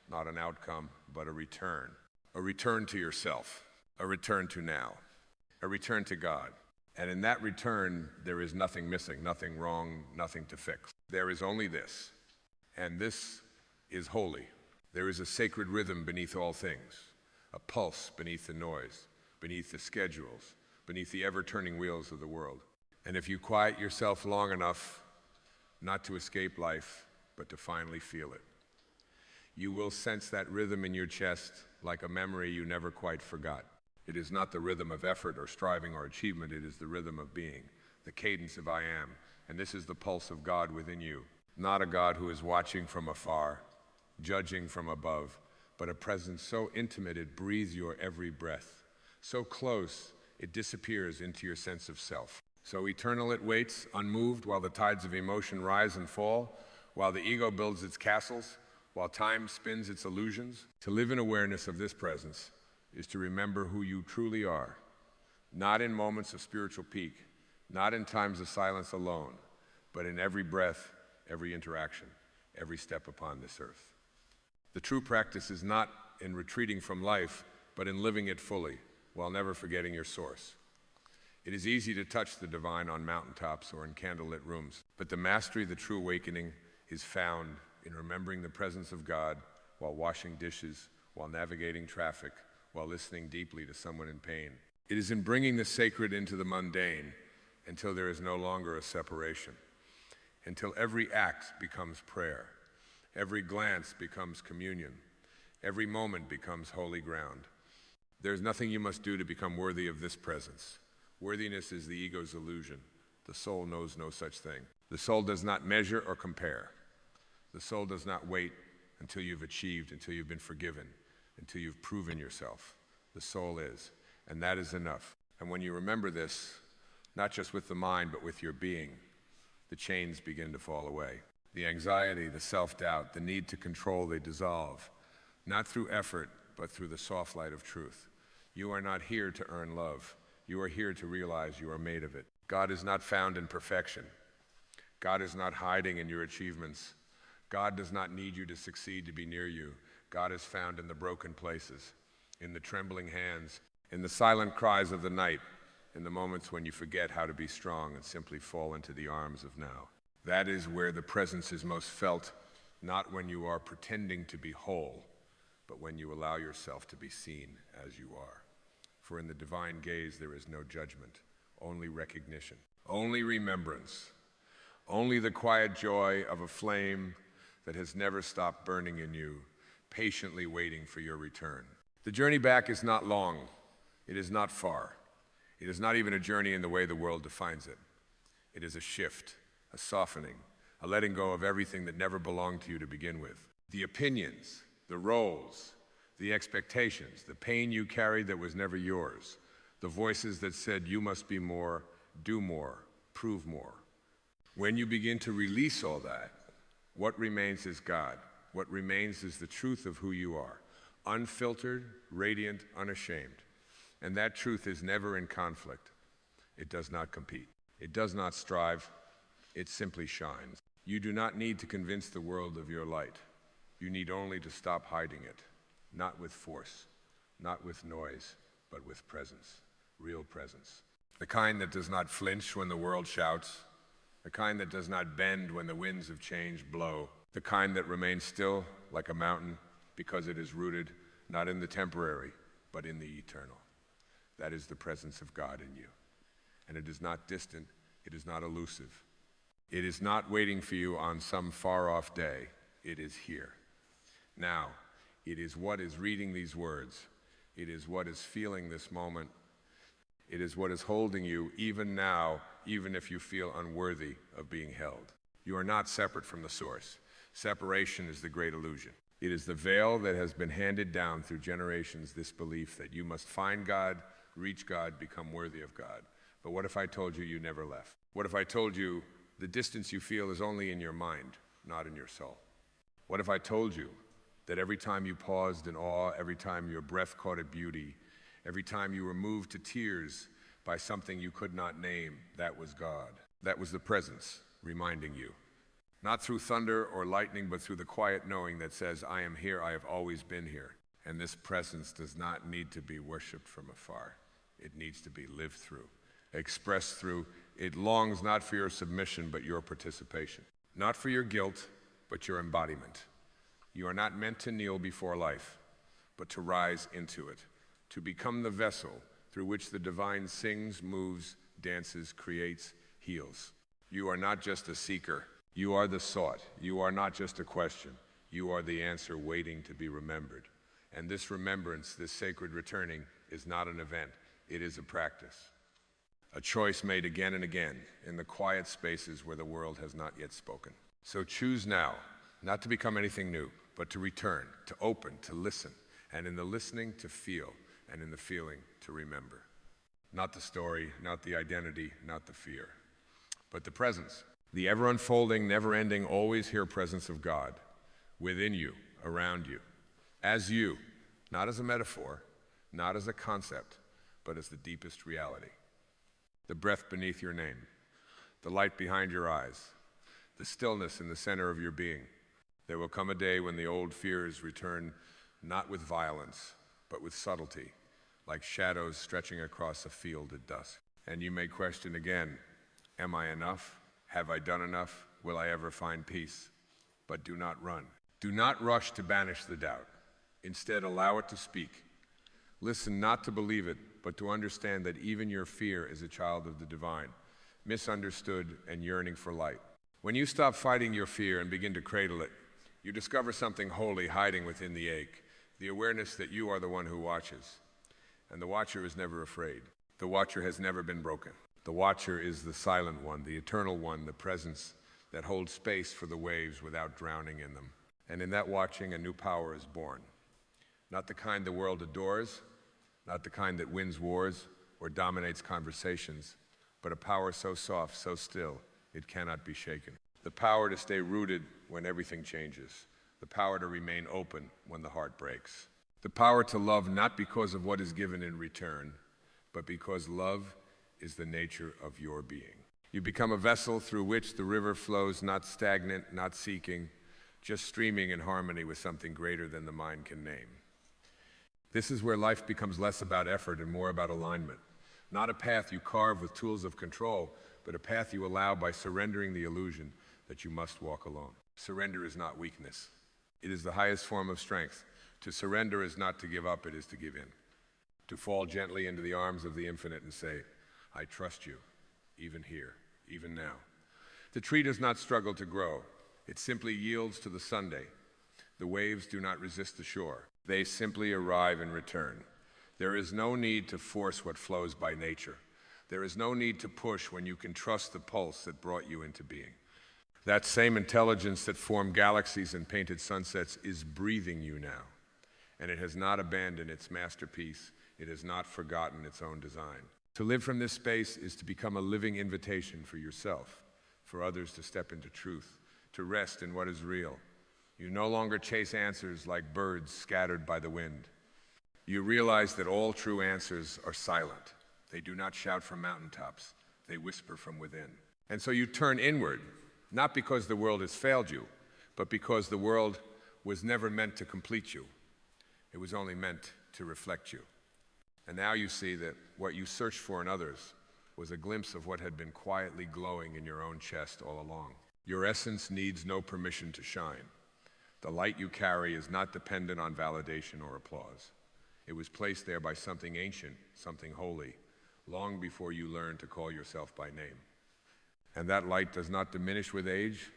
not an outcome, but a return. A return to yourself. A return to now. A return to God. And in that return, there is nothing missing, nothing wrong, nothing to fix. There is only this, and this is holy. There is a sacred rhythm beneath all things, a pulse beneath the noise, beneath the schedules, beneath the ever-turning wheels of the world. And if you quiet yourself long enough, not to escape life, but to finally feel it, you will sense that rhythm in your chest like a memory you never quite forgot. It is not the rhythm of effort or striving or achievement, it is the rhythm of being, the cadence of I am. And this is the pulse of God within you. Not a God who is watching from afar, judging from above, but a presence so intimate it breathes your every breath. So close, it disappears into your sense of self. So eternal it waits, unmoved, while the tides of emotion rise and fall, while the ego builds its castles, while time spins its illusions. To live in awareness of this presence is to remember who you truly are, not in moments of spiritual peak, not in times of silence alone, but in every breath, every interaction, every step upon this earth. The true practice is not in retreating from life, but in living it fully, while never forgetting your source. It is easy to touch the divine on mountaintops or in candlelit rooms, but the mastery of the true awakening is found in remembering the presence of God while washing dishes, while navigating traffic, while listening deeply to someone in pain. It is in bringing the sacred into the mundane until there is no longer a separation, until every act becomes prayer, every glance becomes communion, every moment becomes holy ground. There is nothing you must do to become worthy of this presence. Worthiness is the ego's illusion. The soul knows no such thing. The soul does not measure or compare. The soul does not wait until you've achieved, until you've been forgiven, until you've proven yourself. The soul is, and that is enough. And when you remember this, not just with the mind, but with your being, the chains begin to fall away. The anxiety, the self-doubt, the need to control, they dissolve, not through effort, but through the soft light of truth. You are not here to earn love. You are here to realize you are made of it. God is not found in perfection. God is not hiding in your achievements. God does not need you to succeed to be near you. God is found in the broken places, in the trembling hands, in the silent cries of the night, in the moments when you forget how to be strong and simply fall into the arms of now. That is where the presence is most felt, not when you are pretending to be whole, but when you allow yourself to be seen as you are. For in the divine gaze there is no judgment, only recognition, only remembrance, only the quiet joy of a flame that has never stopped burning in you, patiently waiting for your return. The journey back is not long. It is not far. It is not even a journey in the way the world defines it. It is a shift, a softening, a letting go of everything that never belonged to you to begin with. The opinions, the roles, the expectations, the pain you carried that was never yours, the voices that said you must be more, do more, prove more. When you begin to release all that, what remains is God. What remains is the truth of who you are, unfiltered, radiant, unashamed. And that truth is never in conflict. It does not compete. It does not strive. It simply shines. You do not need to convince the world of your light. You need only to stop hiding it, not with force, not with noise, but with presence, real presence. The kind that does not flinch when the world shouts, the kind that does not bend when the winds of change blow, the kind that remains still like a mountain because it is rooted not in the temporary, but in the eternal. That is the presence of God in you. And it is not distant, it is not elusive. It is not waiting for you on some far-off day. It is here. Now, it is what is reading these words. It is what is feeling this moment. It is what is holding you even now, even if you feel unworthy of being held. You are not separate from the source. Separation is the great illusion. It is the veil that has been handed down through generations, this belief that you must find God, reach God, become worthy of God. But what if I told you you never left? What if I told you the distance you feel is only in your mind, not in your soul? What if I told you that every time you paused in awe, every time your breath caught a beauty, every time you were moved to tears by something you could not name, that was God? That was the presence reminding you. Not through thunder or lightning, but through the quiet knowing that says, I am here, I have always been here. And this presence does not need to be worshipped from afar. It needs to be lived through, expressed through. It longs not for your submission, but your participation. Not for your guilt, but your embodiment. You are not meant to kneel before life, but to rise into it, to become the vessel through which the divine sings, moves, dances, creates, heals. You are not just a seeker. You are the sought. You are not just a question. You are the answer waiting to be remembered. And this remembrance, this sacred returning, is not an event. It is a practice. A choice made again and again in the quiet spaces where the world has not yet spoken. So choose now, not to become anything new, but to return, to open, to listen, and in the listening to feel, and in the feeling to remember. Not the story, not the identity, not the fear, but the presence. The ever-unfolding, never-ending, always here presence of God within you, around you, as you, not as a metaphor, not as a concept, but as the deepest reality. The breath beneath your name, the light behind your eyes, the stillness in the center of your being. There will come a day when the old fears return not with violence, but with subtlety, like shadows stretching across a field at dusk. And you may question again, am I enough? Have I done enough? Will I ever find peace? But do not run. Do not rush to banish the doubt. Instead, allow it to speak. Listen not to believe it, but to understand that even your fear is a child of the divine, misunderstood and yearning for light. When you stop fighting your fear and begin to cradle it, you discover something holy hiding within the ache, the awareness that you are the one who watches. And the watcher is never afraid. The watcher has never been broken. The watcher is the silent one, the eternal one, the presence that holds space for the waves without drowning in them. And in that watching, a new power is born. Not the kind the world adores, not the kind that wins wars or dominates conversations, but a power so soft, so still, it cannot be shaken. The power to stay rooted when everything changes. The power to remain open when the heart breaks. The power to love not because of what is given in return, but because love is the nature of your being. You become a vessel through which the river flows, not stagnant, not seeking, just streaming in harmony with something greater than the mind can name. This is where life becomes less about effort and more about alignment. Not a path you carve with tools of control, but a path you allow by surrendering the illusion that you must walk alone. Surrender is not weakness. It is the highest form of strength. To surrender is not to give up, it is to give in. To fall gently into the arms of the infinite and say, I trust you, even here, even now. The tree does not struggle to grow. It simply yields to the Sunday. The waves do not resist the shore. They simply arrive and return. There is no need to force what flows by nature. There is no need to push when you can trust the pulse that brought you into being. That same intelligence that formed galaxies and painted sunsets is breathing you now, and it has not abandoned its masterpiece. It has not forgotten its own design. To live from this space is to become a living invitation for yourself, for others to step into truth, to rest in what is real. You no longer chase answers like birds scattered by the wind. You realize that all true answers are silent. They do not shout from mountaintops. They whisper from within. And so you turn inward, not because the world has failed you, but because the world was never meant to complete you. It was only meant to reflect you. And now you see that what you searched for in others was a glimpse of what had been quietly glowing in your own chest all along. Your essence needs no permission to shine. The light you carry is not dependent on validation or applause. It was placed there by something ancient, something holy, long before you learned to call yourself by name. And that light does not diminish with age.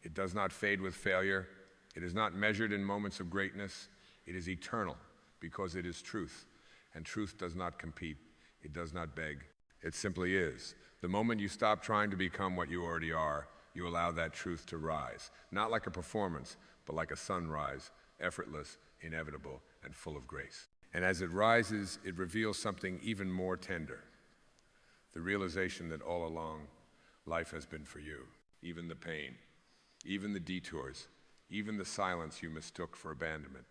It does not fade with failure. It is not measured in moments of greatness. It is eternal because it is truth. And truth does not compete. It does not beg. It simply is. The moment you stop trying to become what you already are, you allow that truth to rise, not like a performance, but like a sunrise, effortless, inevitable, and full of grace. And as it rises, it reveals something even more tender, the realization that all along, life has been for you, even the pain, even the detours, even the silence you mistook for abandonment.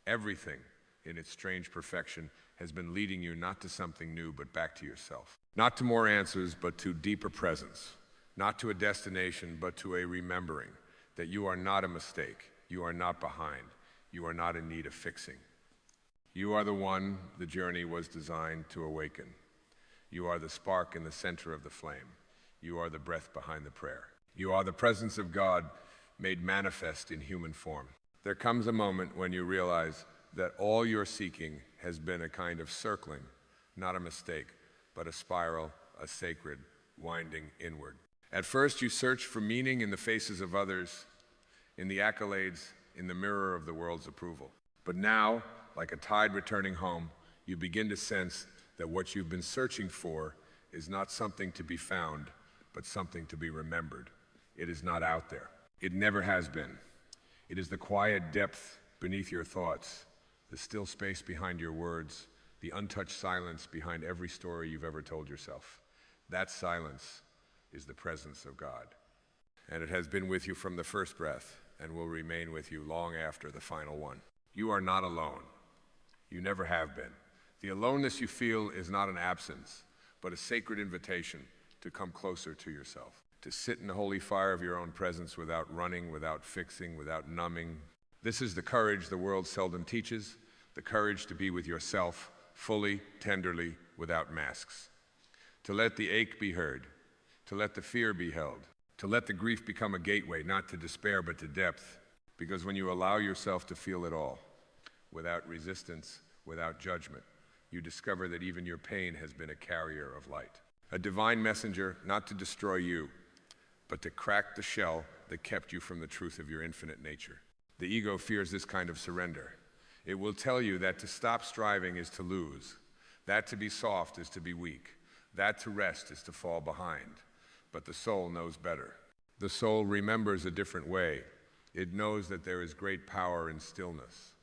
Everything in its strange perfection has been leading you not to something new, but back to yourself. Not to more answers, but to deeper presence. Not to a destination, but to a remembering that you are not a mistake. You are not behind. You are not in need of fixing. You are the one the journey was designed to awaken. You are the spark in the center of the flame. You are the breath behind the prayer. You are the presence of God made manifest in human form. There comes a moment when you realize that all you're seeking has been a kind of circling, not a mistake, but a spiral, a sacred, winding inward. At first, you searched for meaning in the faces of others, in the accolades, in the mirror of the world's approval. But now, like a tide returning home, you begin to sense that what you've been searching for is not something to be found, but something to be remembered. It is not out there. It never has been. It is the quiet depth beneath your thoughts, the still space behind your words, the untouched silence behind every story you've ever told yourself. That silence is the presence of God. And it has been with you from the first breath and will remain with you long after the final one. You are not alone. You never have been. The aloneness you feel is not an absence, but a sacred invitation to come closer to yourself, to sit in the holy fire of your own presence without running, without fixing, without numbing. This is the courage the world seldom teaches, the courage to be with yourself fully, tenderly, without masks. To let the ache be heard, to let the fear be held, to let the grief become a gateway, not to despair, but to depth. Because when you allow yourself to feel it all, without resistance, without judgment, you discover that even your pain has been a carrier of light. A divine messenger, not to destroy you, but to crack the shell that kept you from the truth of your infinite nature. The ego fears this kind of surrender. It will tell you that to stop striving is to lose, that to be soft is to be weak, that to rest is to fall behind. But the soul knows better. The soul remembers a different way. It knows that there is great power in stillness,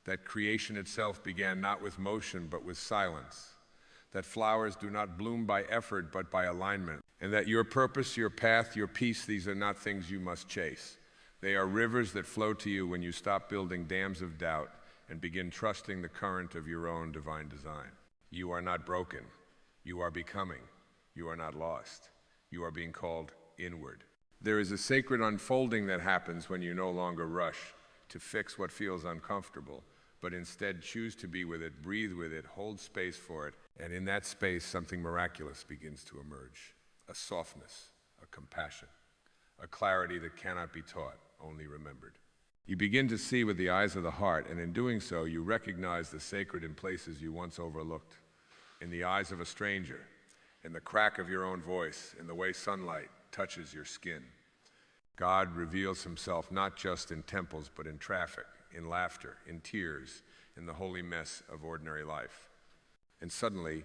that creation itself began not with motion but with silence, that flowers do not bloom by effort but by alignment, and that your purpose, your path, your peace, these are not things you must chase. They are rivers that flow to you when you stop building dams of doubt and begin trusting the current of your own divine design. You are not broken. You are becoming. You are not lost. You are being called inward. There is a sacred unfolding that happens when you no longer rush to fix what feels uncomfortable, but instead choose to be with it, breathe with it, hold space for it, and in that space something miraculous begins to emerge. A softness, a compassion, a clarity that cannot be taught, only remembered. You begin to see with the eyes of the heart, and in doing so, you recognize the sacred in places you once overlooked. In the eyes of a stranger, in the crack of your own voice, in the way sunlight touches your skin. God reveals himself not just in temples, but in traffic, in laughter, in tears, in the holy mess of ordinary life. And suddenly,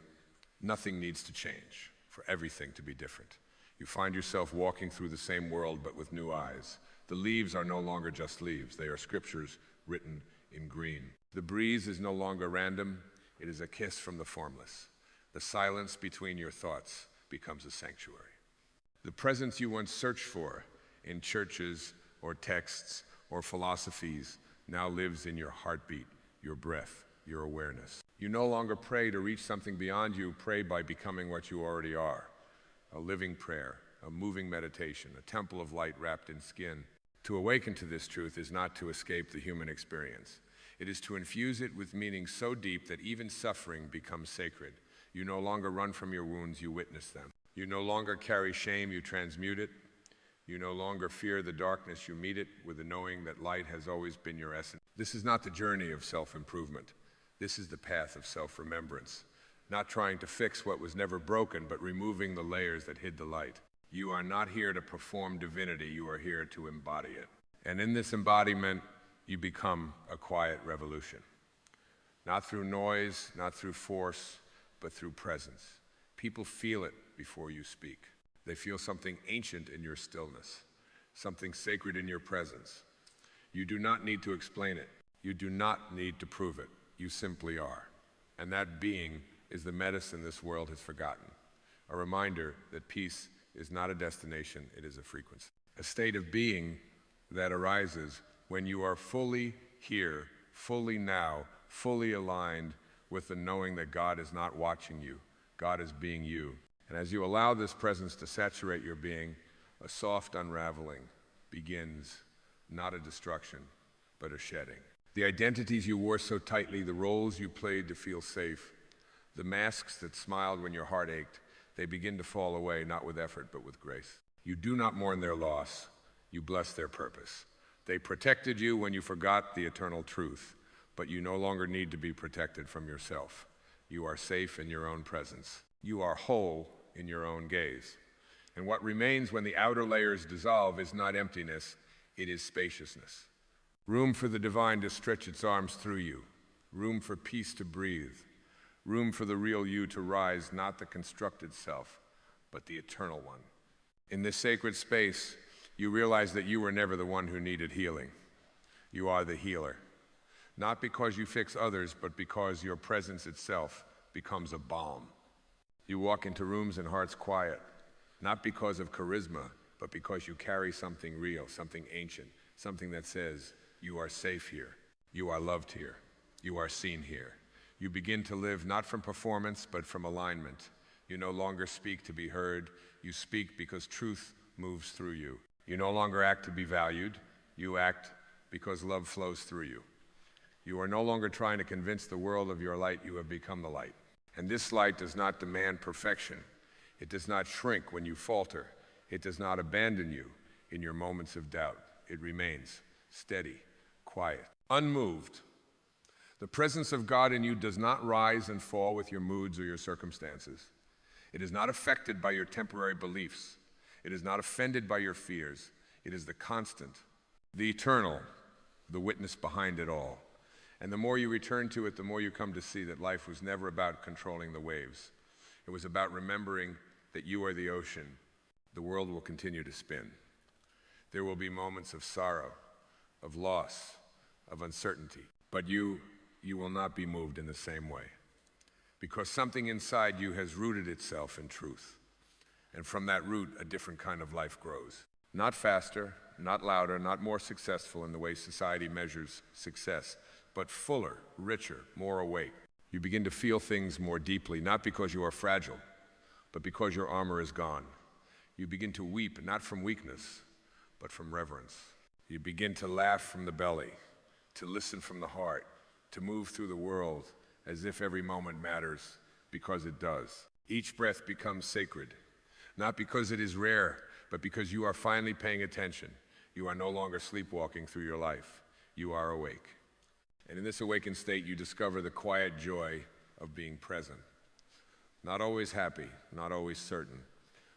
nothing needs to change. for everything to be different. You find yourself walking through the same world but with new eyes. The leaves are no longer just leaves. They are scriptures written in green. The breeze is no longer random. It is a kiss from the formless. The silence between your thoughts becomes a sanctuary. The presence you once searched for in churches or texts or philosophies now lives in your heartbeat, your breath, your awareness. You no longer pray to reach something beyond you. Pray by becoming what you already are. A living prayer, a moving meditation, a temple of light wrapped in skin. To awaken to this truth is not to escape the human experience. It is to infuse it with meaning so deep that even suffering becomes sacred. You no longer run from your wounds, you witness them. You no longer carry shame, you transmute it. You no longer fear the darkness, you meet it with the knowing that light has always been your essence. This is not the journey of self-improvement. This is the path of self-remembrance. Not trying to fix what was never broken, but removing the layers that hid the light. You are not here to perform divinity, you are here to embody it. And in this embodiment, you become a quiet revolution. Not through noise, not through force, but through presence. People feel it before you speak. They feel something ancient in your stillness, something sacred in your presence. You do not need to explain it. You do not need to prove it. You simply are. And that being is the medicine this world has forgotten. A reminder that peace is not a destination, it is a frequency. A state of being that arises when you are fully here, fully now, fully aligned with the knowing that God is not watching you. God is being you. And as you allow this presence to saturate your being, a soft unraveling begins, not a destruction, but a shedding. The identities you wore so tightly, the roles you played to feel safe, the masks that smiled when your heart ached, they begin to fall away, not with effort, but with grace. You do not mourn their loss, you bless their purpose. They protected you when you forgot the eternal truth, but you no longer need to be protected from yourself. You are safe in your own presence. You are whole in your own gaze. And what remains when the outer layers dissolve is not emptiness, it is spaciousness. Room for the divine to stretch its arms through you. Room for peace to breathe. Room for the real you to rise, not the constructed self, but the eternal one. In this sacred space, you realize that you were never the one who needed healing. You are the healer. Not because you fix others, but because your presence itself becomes a balm. You walk into rooms and hearts quiet, not because of charisma, but because you carry something real, something ancient, something that says, you are safe here, you are loved here, you are seen here. You begin to live not from performance, but from alignment. You no longer speak to be heard, you speak because truth moves through you. You no longer act to be valued, you act because love flows through you. You are no longer trying to convince the world of your light, you have become the light. And this light does not demand perfection. It does not shrink when you falter. It does not abandon you in your moments of doubt. It remains steady, quiet, unmoved. The presence of God in you does not rise and fall with your moods or your circumstances. It is not affected by your temporary beliefs. It is not offended by your fears. It is the constant, the eternal, the witness behind it all. And the more you return to it, the more you come to see that life was never about controlling the waves. It was about remembering that you are the ocean. The world will continue to spin. There will be moments of sorrow, of loss, of uncertainty, but you will not be moved in the same way, because something inside you has rooted itself in truth. And from that root, a different kind of life grows. Not faster, not louder, not more successful in the way society measures success, but fuller, richer, more awake. You begin to feel things more deeply, not because you are fragile, but because your armor is gone. You begin to weep, not from weakness, but from reverence. You begin to laugh from the belly, to listen from the heart, to move through the world as if every moment matters, because it does. Each breath becomes sacred, not because it is rare, but because you are finally paying attention. You are no longer sleepwalking through your life. You are awake. And in this awakened state, you discover the quiet joy of being present. Not always happy, not always certain,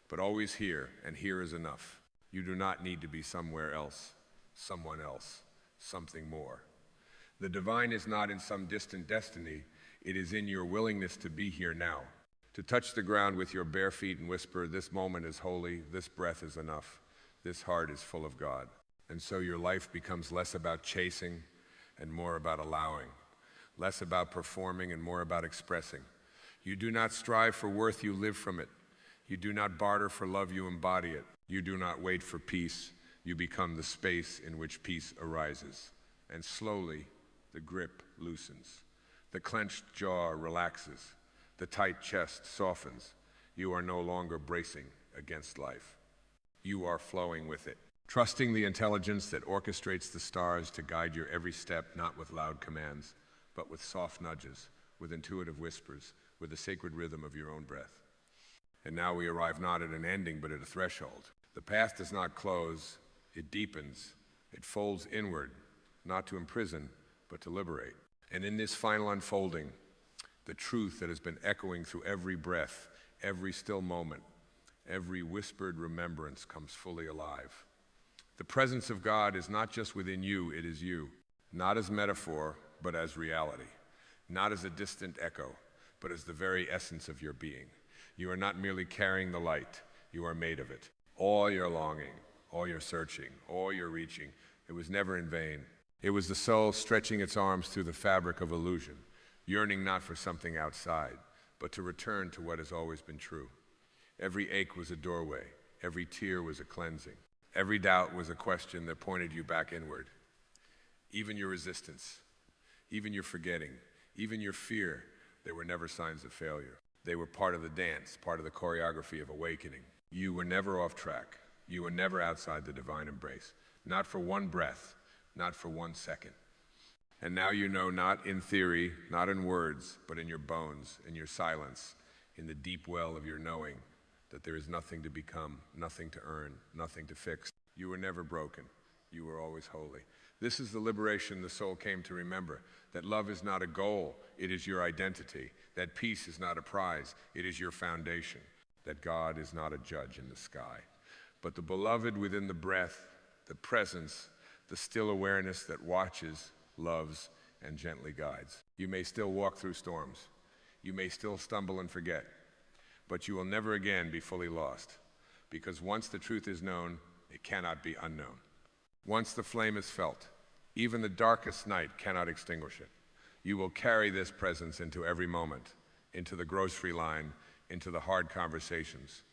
but always here, and here is enough. You do not need to be somewhere else, someone else, something more. The divine is not in some distant destiny, it is in your willingness to be here now. To touch the ground with your bare feet and whisper, this moment is holy, this breath is enough, this heart is full of God. And so your life becomes less about chasing and more about allowing, less about performing and more about expressing. You do not strive for worth, you live from it. You do not barter for love, you embody it. You do not wait for peace, you become the space in which peace arises. And slowly, the grip loosens. The clenched jaw relaxes. The tight chest softens. You are no longer bracing against life. You are flowing with it, trusting the intelligence that orchestrates the stars to guide your every step, not with loud commands, but with soft nudges, with intuitive whispers, with the sacred rhythm of your own breath. And now we arrive not at an ending, but at a threshold. The path does not close, it deepens, it folds inward, not to imprison, but to liberate. And in this final unfolding, the truth that has been echoing through every breath, every still moment, every whispered remembrance comes fully alive. The presence of God is not just within you, it is you, not as metaphor, but as reality, not as a distant echo, but as the very essence of your being. You are not merely carrying the light, you are made of it. All your longing, all your searching, all your reaching, it was never in vain. It was the soul stretching its arms through the fabric of illusion, yearning not for something outside, but to return to what has always been true. Every ache was a doorway, every tear was a cleansing, every doubt was a question that pointed you back inward. Even your resistance, even your forgetting, even your fear, they were never signs of failure. They were part of the dance, part of the choreography of awakening. You were never off track. You were never outside the divine embrace. Not for one breath, not for 1 second. And now you know, not in theory, not in words, but in your bones, in your silence, in the deep well of your knowing, that there is nothing to become, nothing to earn, nothing to fix. You were never broken. You were always holy. This is the liberation the soul came to remember, that love is not a goal, it is your identity, that peace is not a prize, it is your foundation, that God is not a judge in the sky, but the beloved within the breath, the presence, the still awareness that watches, loves, and gently guides. You may still walk through storms. You may still stumble and forget, but you will never again be fully lost, because once the truth is known, it cannot be unknown. Once the flame is felt, even the darkest night cannot extinguish it. You will carry this presence into every moment, into the grocery line, into the hard conversations,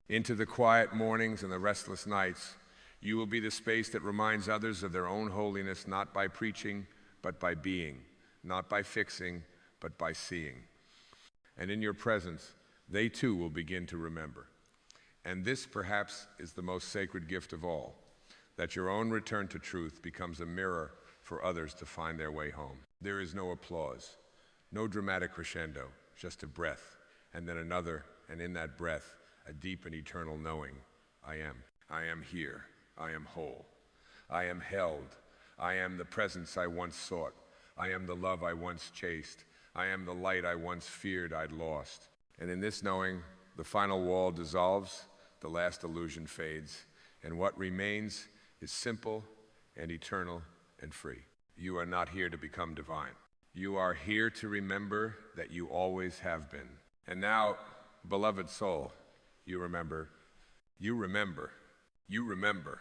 into the quiet mornings and the restless nights. You will be the space that reminds others of their own holiness, not by preaching, but by being, not by fixing, but by seeing. And in your presence, they too will begin to remember. And this perhaps is the most sacred gift of all, that your own return to truth becomes a mirror for others to find their way home. There is no applause, no dramatic crescendo, just a breath, and then another, and in that breath, a deep and eternal knowing. I am here. I am whole. I am held. I am the presence I once sought. I am the love I once chased. I am the light I once feared I'd lost. And in this knowing, the final wall dissolves, the last illusion fades, and what remains is simple and eternal and free. You are not here to become divine. You are here to remember that you always have been. And now, beloved soul, you remember, you remember, you remember.